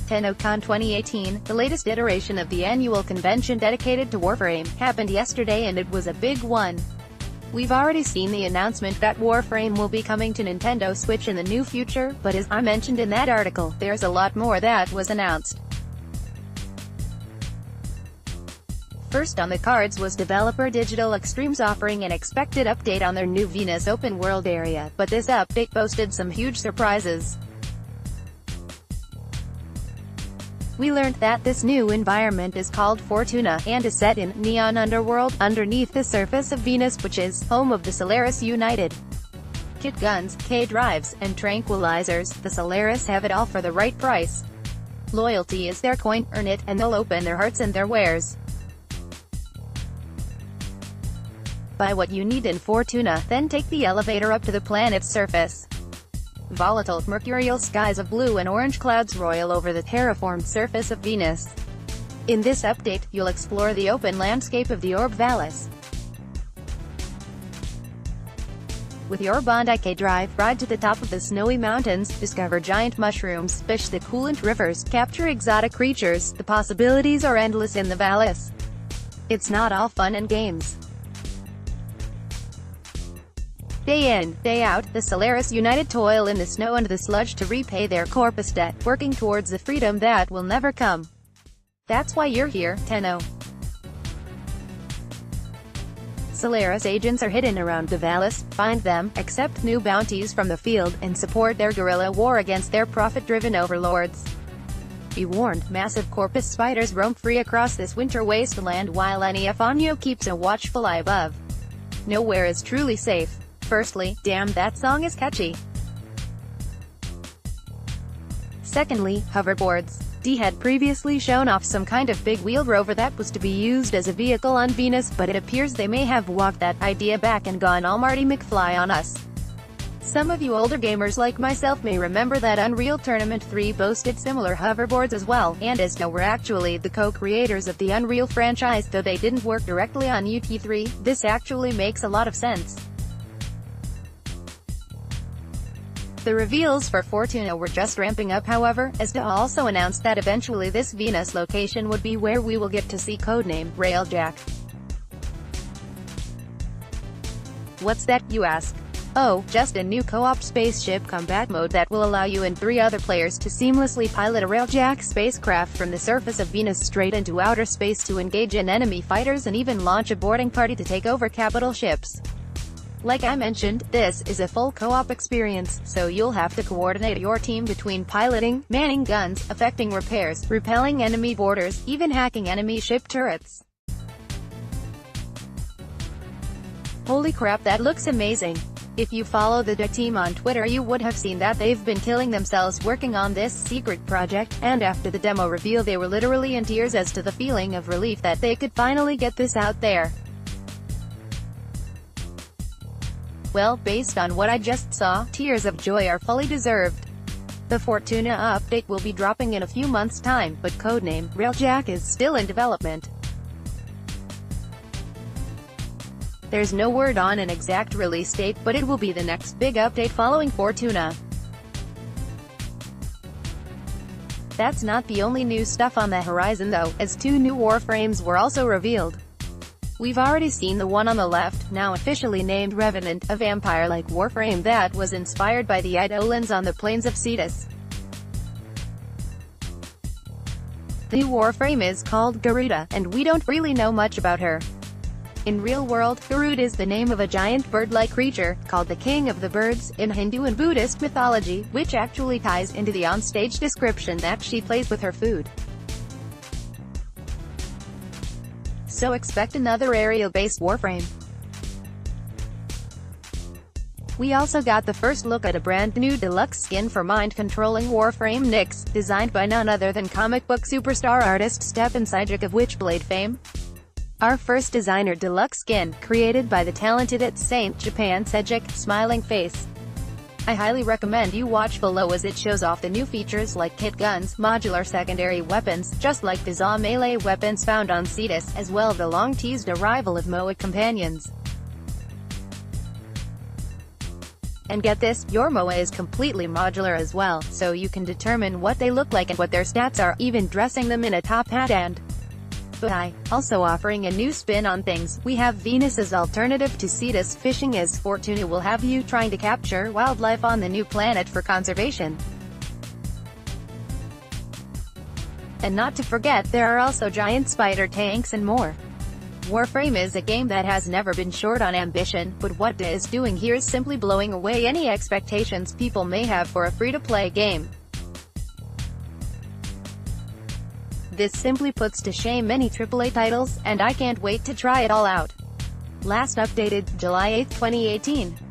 Tennocon 2018, the latest iteration of the annual convention dedicated to Warframe, happened yesterday and it was a big one. We've already seen the announcement that Warframe will be coming to Nintendo Switch in the near future, but as I mentioned in that article, there's a lot more that was announced. First on the cards was developer Digital Extremes offering an expected update on their new Venus open world area, but this update boasted some huge surprises. We learned that this new environment is called Fortuna, and is set in Neon Underworld, underneath the surface of Venus, which is home of the Solaris United. Kit guns, K-drives, and tranquilizers, the Solaris have it all for the right price. Loyalty is their coin, earn it, and they'll open their hearts and their wares. Buy what you need in Fortuna, then take the elevator up to the planet's surface. Volatile, mercurial skies of blue and orange clouds roil over the terraformed surface of Venus. In this update, you'll explore the open landscape of the Orb Vallis. With your Bondi K-drive, ride to the top of the snowy mountains, discover giant mushrooms, fish the coolant rivers, capture exotic creatures. The possibilities are endless in the Vallis. It's not all fun and games. Day in, day out, the Solaris United toil in the snow and the sludge to repay their corpus debt, working towards the freedom that will never come. That's why you're here, Tenno. Solaris agents are hidden around the Vallis. Find them, accept new bounties from the field, and support their guerrilla war against their profit-driven overlords. Be warned, massive corpus spiders roam free across this winter wasteland while Eniafonio keeps a watchful eye above. Nowhere is truly safe. Firstly, damn, that song is catchy. Secondly, hoverboards. D had previously shown off some kind of big-wheeled rover that was to be used as a vehicle on Venus, but it appears they may have walked that idea back and gone all Marty McFly on us. Some of you older gamers like myself may remember that Unreal Tournament 3 boasted similar hoverboards as well, and as no were actually the co-creators of the Unreal franchise, though they didn't work directly on UT3, this actually makes a lot of sense. The reveals for Fortuna were just ramping up however, as DA also announced that eventually this Venus location would be where we will get to see codename Railjack. What's that, you ask? Oh, just a new co-op spaceship combat mode that will allow you and 3 other players to seamlessly pilot a Railjack spacecraft from the surface of Venus straight into outer space to engage in enemy fighters and even launch a boarding party to take over capital ships. Like I mentioned, this is a full co-op experience, so you'll have to coordinate your team between piloting, manning guns, effecting repairs, repelling enemy boarders, even hacking enemy ship turrets. Holy crap, that looks amazing. If you follow the DA team on Twitter you would have seen that they've been killing themselves working on this secret project, and after the demo reveal they were literally in tears as to the feeling of relief that they could finally get this out there. Well, based on what I just saw, tears of joy are fully deserved. The Fortuna update will be dropping in a few months' time, but codename Railjack is still in development. There's no word on an exact release date, but it will be the next big update following Fortuna. That's not the only new stuff on the horizon though, as 2 new Warframes were also revealed. We've already seen the one on the left, now officially named Revenant, a vampire-like Warframe that was inspired by the Eidolons on the plains of Cetus. The new Warframe is called Garuda, and we don't really know much about her. In real world, Garuda is the name of a giant bird-like creature, called the King of the Birds, in Hindu and Buddhist mythology, which actually ties into the on-stage description that she plays with her food. So expect another area-based Warframe. We also got the first look at a brand new deluxe skin for mind-controlling Warframe Nyx, designed by none other than comic book superstar artist Stephen Sejic of Witchblade fame. Our first designer deluxe skin, created by the talented at Saint Japan Sejic, smiling face. I highly recommend you watch below as it shows off the new features like kit guns, modular secondary weapons, just like the Za melee weapons found on Cetus, as well as the long-teased arrival of Moa companions. And get this, your MOA is completely modular as well, so you can determine what they look like and what their stats are, even dressing them in a top hat and bow. Also offering a new spin on things, we have Venus's alternative to Cetus fishing, as Fortuna will have you trying to capture wildlife on the new planet for conservation. And not to forget, there are also giant spider tanks and more. Warframe is a game that has never been short on ambition, but what DA is doing here is simply blowing away any expectations people may have for a free-to-play game. This simply puts to shame many AAA titles, and I can't wait to try it all out. Last updated, July 8, 2018.